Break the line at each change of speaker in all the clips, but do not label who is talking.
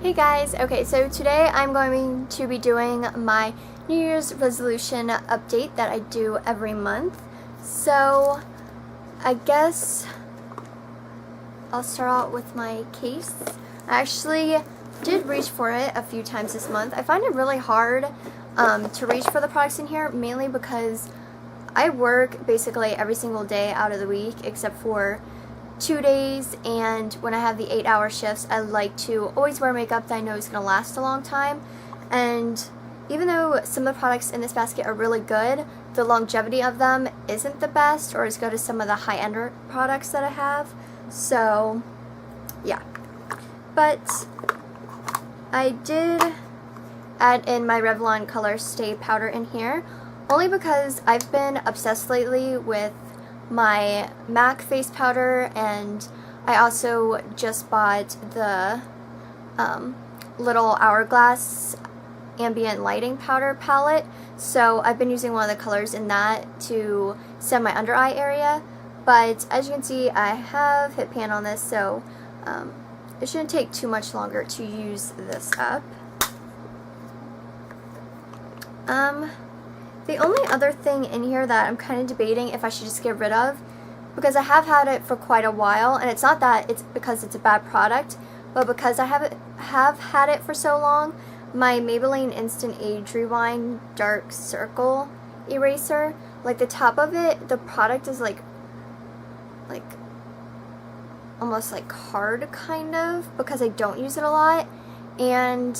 Hey guys, okay, so today I'm going to be doing my New Year's resolution update that I do every month. So I guess I'll start out with my case. I actually did reach for it a few times this month. I find it really hard to reach for the products in here, mainly because I work basically every single day out of the week except for 2 days, and when I have the 8-hour shifts, I like to always wear makeup that I know is going to last a long time. And even though some of the products in this basket are really good, the longevity of them isn't the best or as good as some of the high-end products that I have. So yeah, but I did add in my Revlon Color Stay powder in here only because I've been obsessed lately with my MAC face powder, and I also just bought the little Hourglass ambient lighting powder palette, so I've been using one of the colors in that to set my under eye area. But as you can see, I have hit pan on this, so it shouldn't take too much longer to use this up. The only other thing in here that I'm kind of debating if I should just get rid of, because I have had it for quite a while, and it's not that it's because it's a bad product, but because I have had it for so long, my Maybelline Instant Age Rewind Dark Circle Eraser, like the top of it, the product is like almost like hard kind of, because I don't use it a lot, and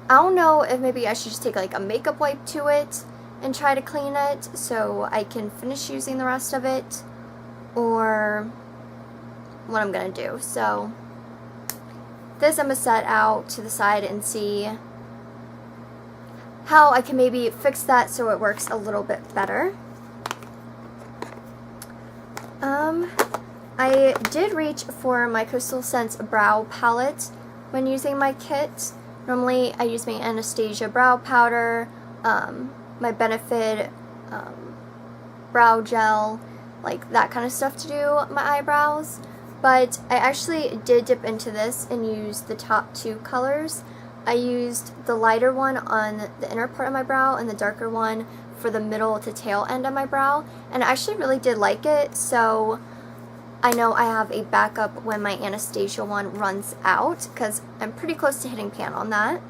I don't know if maybe I should just take like a makeup wipe to it and try to clean it so I can finish using the rest of it, or what I'm gonna do. So this I'm gonna set out to the side and see how I can maybe fix that so it works a little bit better. I did reach for my Coastal Scents brow palette when using my kit. Normally I use my Anastasia brow powder, my Benefit brow gel, like that kind of stuff to do my eyebrows, but I actually did dip into this and use the top two colors. I used the lighter one on the inner part of my brow and the darker one for the middle to tail end of my brow, and I actually really did like it, so I know I have a backup when my Anastasia one runs out, because I'm pretty close to hitting pan on that.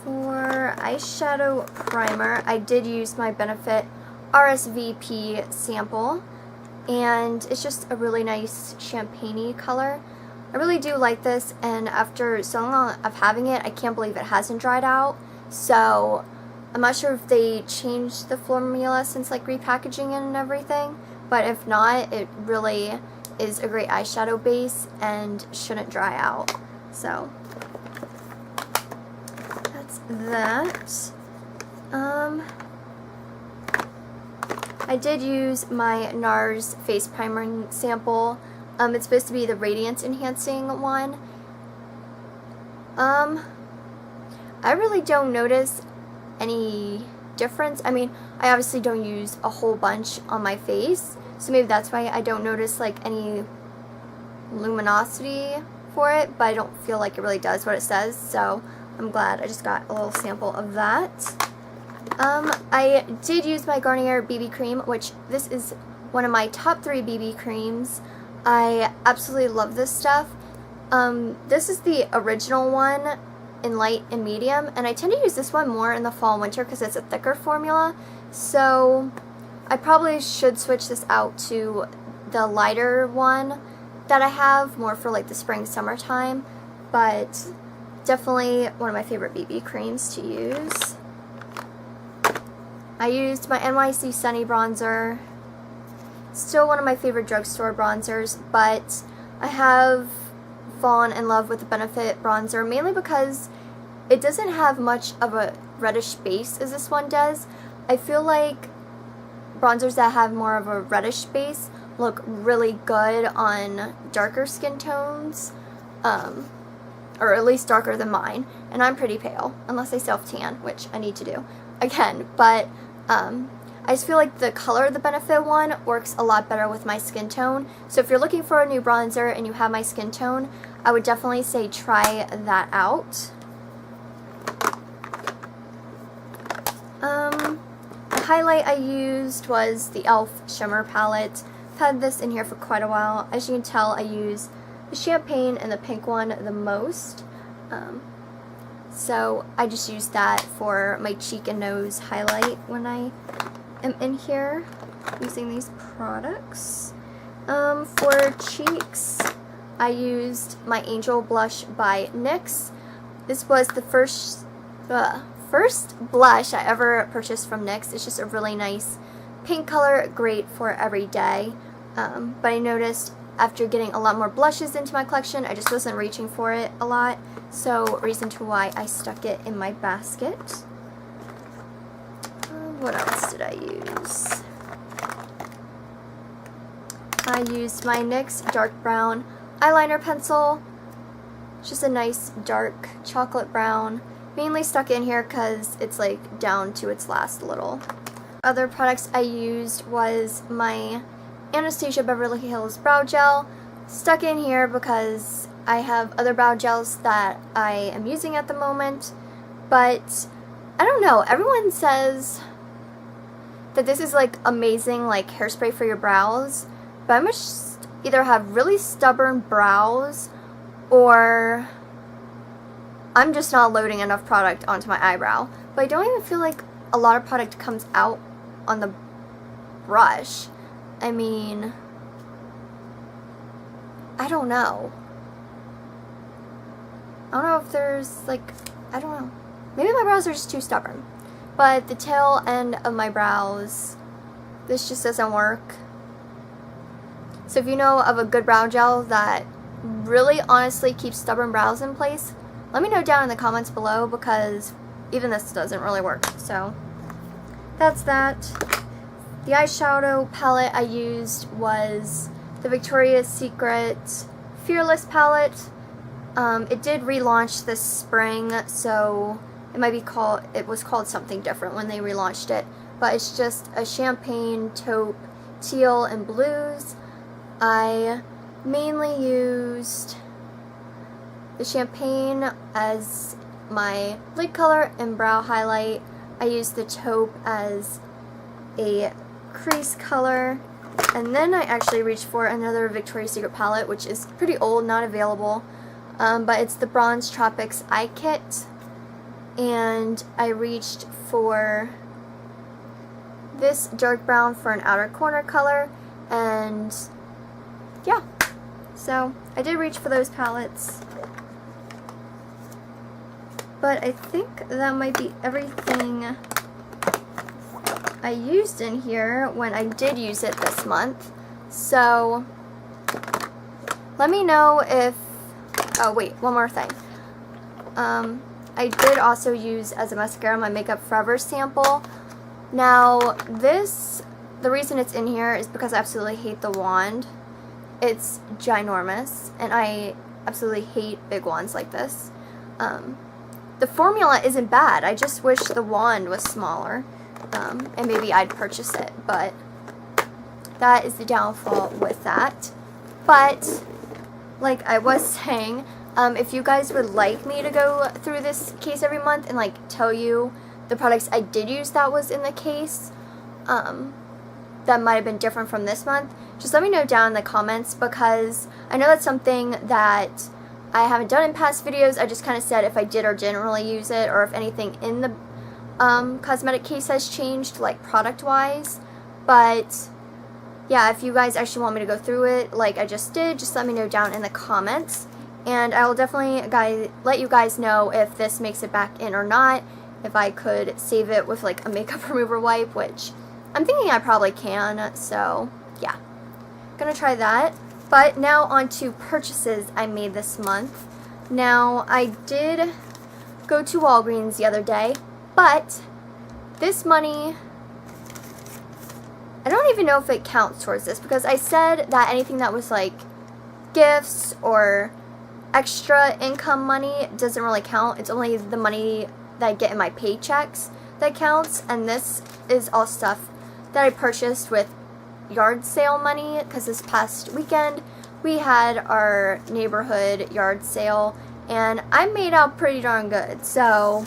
For eyeshadow primer, I did use my Benefit RSVP sample, and it's just a really nice champagne-y color. I really do like this, and after so long of having it, I can't believe it hasn't dried out. So I'm not sure if they changed the formula since like repackaging it and everything, but if not, it really is a great eyeshadow base and shouldn't dry out. So that's that. I did use my NARS face priming sample. It's supposed to be the radiance enhancing one. I really don't notice any difference. I mean, I obviously don't use a whole bunch on my face, so maybe that's why I don't notice like any luminosity for it, but I don't feel like it really does what it says, so I'm glad I just got a little sample of that. I did use my Garnier BB cream, which this is one of my top 3 BB creams. I absolutely love this stuff. This is the original one in light and medium, and I tend to use this one more in the fall and winter because it's a thicker formula, so I probably should switch this out to the lighter one that I have more for like the spring summertime, but definitely one of my favorite BB creams to use. I used my NYC Sunny bronzer, still one of my favorite drugstore bronzers, but I have fallen in love with the Benefit bronzer, mainly because it doesn't have much of a reddish base as this one does. I feel like bronzers that have more of a reddish base look really good on darker skin tones, or at least darker than mine, and I'm pretty pale, unless I self-tan, which I need to do again, but I I just feel like the color of the Benefit one works a lot better with my skin tone. So if you're looking for a new bronzer and you have my skin tone, I would definitely say try that out. The highlight I used was the e.l.f. Shimmer Palette. I've had this in here for quite a while. As you can tell, I use the champagne and the pink one the most. So I just use that for my cheek and nose highlight when I am in here using these products. For cheeks, I used my Angel Blush by NYX. This was the first blush I ever purchased from NYX. It's just a really nice pink color, great for every day. But I noticed after getting a lot more blushes into my collection, I just wasn't reaching for it a lot. So reason to why I stuck it in my basket. What else did I use? I used my NYX Dark Brown eyeliner pencil. Just a nice dark chocolate brown. Mainly stuck in here because it's like down to its last little. Other products I used was my Anastasia Beverly Hills Brow Gel. Stuck in here because I have other brow gels that I am using at the moment. But I don't know, everyone says that this is like amazing like hairspray for your brows. But I must either have really stubborn brows or I'm just not loading enough product onto my eyebrow. But I don't even feel like a lot of product comes out on the brush. I mean, I don't know. I don't know if there's like, I don't know. Maybe my brows are just too stubborn. But the tail end of my brows, this just doesn't work. So if you know of a good brow gel that really honestly keeps stubborn brows in place, let me know down in the comments below because even this doesn't really work. So that's that. The eyeshadow palette I used was the Victoria's Secret Fearless palette. It did relaunch this spring, so it was called something different when they relaunched it. But it's just a champagne, taupe, teal, and blues. I mainly used the champagne as my lid color and brow highlight. I used the taupe as a crease color, and then I actually reached for another Victoria's Secret palette, which is pretty old, not available, but it's the Bronze Tropics Eye Kit, and I reached for this dark brown for an outer corner color, and yeah, so I did reach for those palettes. But I think that might be everything I used in here when I did use it this month. So let me know if, oh wait, one more thing. I did also use as a mascara my Makeup Forever sample. Now this, the reason it's in here is because I absolutely hate the wand. It's ginormous and I absolutely hate big wands like this. The formula isn't bad, I just wish the wand was smaller, and maybe I'd purchase it, but that is the downfall with that. But, like I was saying, if you guys would like me to go through this case every month and like tell you the products I did use that was in the case, that might have been different from this month, just let me know down in the comments, because I know that's something that I haven't done in past videos. I just kind of said if I did or didn't really use it, or if anything in the cosmetic case has changed, like product-wise. But yeah, if you guys actually want me to go through it like I just did, just let me know down in the comments. And I will definitely let you guys know if this makes it back in or not, if I could save it with like a makeup remover wipe, which I'm thinking I probably can, so yeah. Gonna try that. But now on to purchases I made this month. Now, I did go to Walgreens the other day, but this money, I don't even know if it counts towards this, because I said that anything that was like gifts or extra income money doesn't really count. It's only the money that I get in my paychecks that counts, and this is all stuff that I purchased with yard sale money, because this past weekend we had our neighborhood yard sale and I made out pretty darn good. So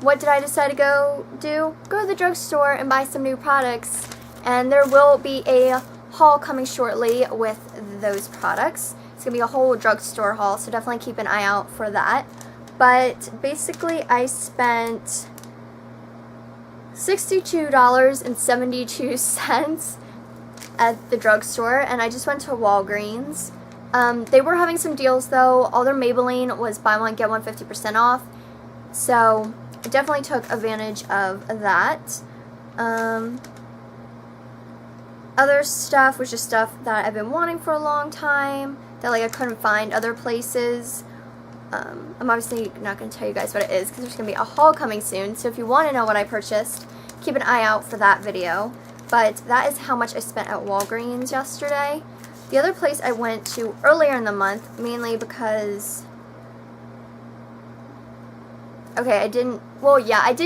what did I decide to go do? Go to the drugstore and buy some new products, and there will be a haul coming shortly with those products. It's going to be a whole drugstore haul, so definitely keep an eye out for that. But basically I spent $62.72 at the drugstore, and I just went to Walgreens. They were having some deals though. All their Maybelline was buy one get one 50% off, so I definitely took advantage of that. Other stuff was just stuff that I've been wanting for a long time that like I couldn't find other places. I'm obviously not going to tell you guys what it is because there's going to be a haul coming soon, so if you want to know what I purchased, keep an eye out for that video. But that is how much I spent at Walgreens yesterday. The other place I went to earlier in the month, mainly because, okay, I did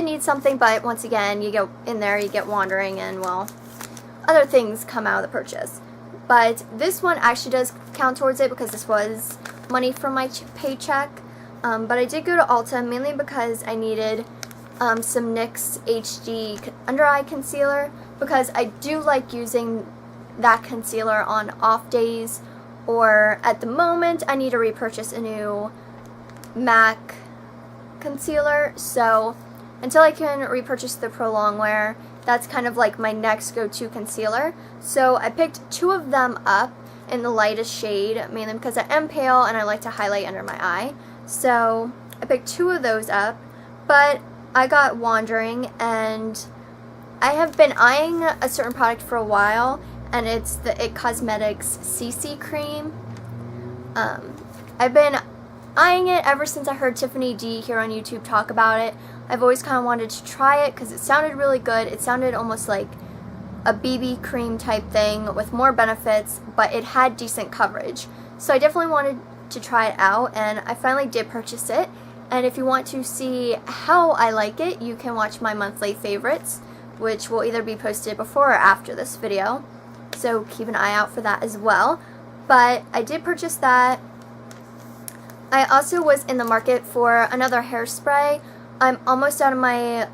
need something, but once again, you get in there, you get wandering, and well, other things come out of the purchase. But this one actually does count towards it because this was money from my paycheck. But I did go to Ulta mainly because I needed some NYX HD under eye concealer, because I do like using that concealer on off days, or at the moment I need to repurchase a new MAC concealer. So until I can repurchase the Pro Longwear, that's kind of like my next go-to concealer. So I picked two of them up in the lightest shade, mainly because I am pale and I like to highlight under my eye. So I picked two of those up, but I got wandering, and I have been eyeing a certain product for a while, and it's the IT Cosmetics CC Cream. I've been eyeing it ever since I heard Tiffany D here on YouTube talk about it. I've always kind of wanted to try it because it sounded really good. It sounded almost like a BB cream type thing with more benefits, but it had decent coverage. So I definitely wanted to try it out, and I finally did purchase it. And if you want to see how I like it, you can watch my monthly favorites, which will either be posted before or after this video. So keep an eye out for that as well. But I did purchase that. I also was in the market for another hairspray. I'm almost out of my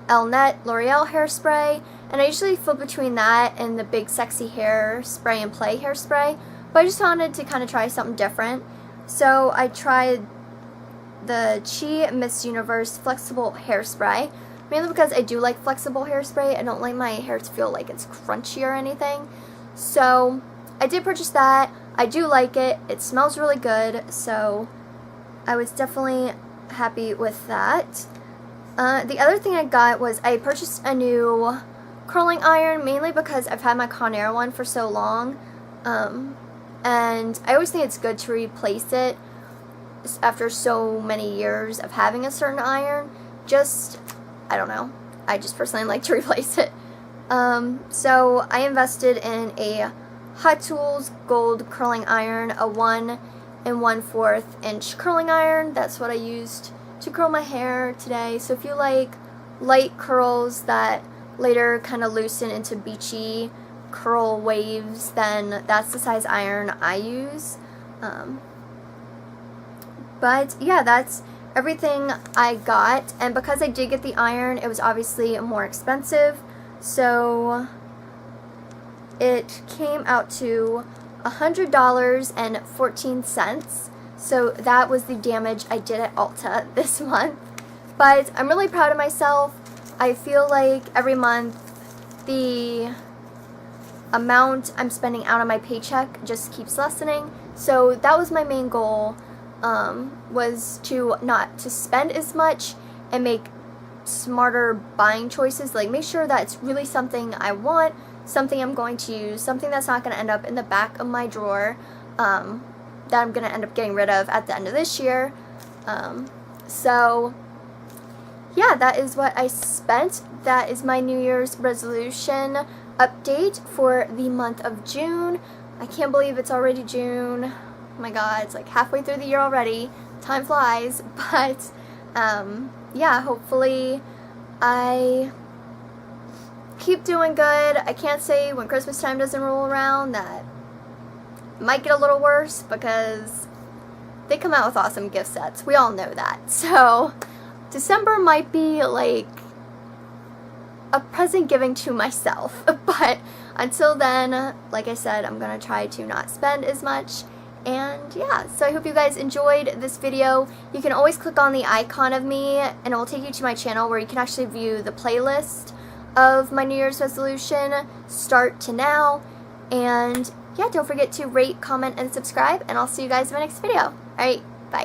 Elnett L'Oreal hairspray, and I usually flip between that and the Big Sexy Hair Spray and Play hairspray, but I just wanted to kind of try something different. So I tried the Chi Miss Universe Flexible Hairspray, mainly because I do like flexible hairspray. I don't like my hair to feel like it's crunchy or anything. So I did purchase that. I do like it. It smells really good, so I was definitely happy with that. The other thing I got was I purchased a new curling iron, mainly because I've had my Conair one for so long, and I always think it's good to replace it after so many years of having a certain iron. I don't know, I just personally like to replace it. So I invested in a Hot Tools Gold curling iron, a 1 1/4 inch curling iron. That's what I used to curl my hair today. So if you like light curls that later kind of loosen into beachy curl waves, then that's the size iron I use. But yeah, that's everything I got, and because I did get the iron, it was obviously more expensive, so it came out to $100.14. So that was the damage I did at Ulta this month. But I'm really proud of myself. I feel like every month the amount I'm spending out on my paycheck just keeps lessening. So that was my main goal, was to not to spend as much and make smarter buying choices. Like, make sure that it's really something I want, something I'm going to use, something that's not going to end up in the back of my drawer, that I'm going to end up getting rid of at the end of this year. So yeah, that is what I spent. That is my New Year's resolution update for the month of June. I can't believe it's already June. Oh my god, it's like halfway through the year already. Time flies. But yeah, hopefully I keep doing good. I can't say when Christmas time doesn't roll around that it might get a little worse, because they come out with awesome gift sets. We all know that. So December might be like a present giving to myself. But until then, like I said, I'm going to try to not spend as much. And yeah, so I hope you guys enjoyed this video. You can always click on the icon of me and it will take you to my channel where you can actually view the playlist of my New Year's resolution start to now. And yeah, don't forget to rate, comment, and subscribe, and I'll see you guys in my next video. Alright,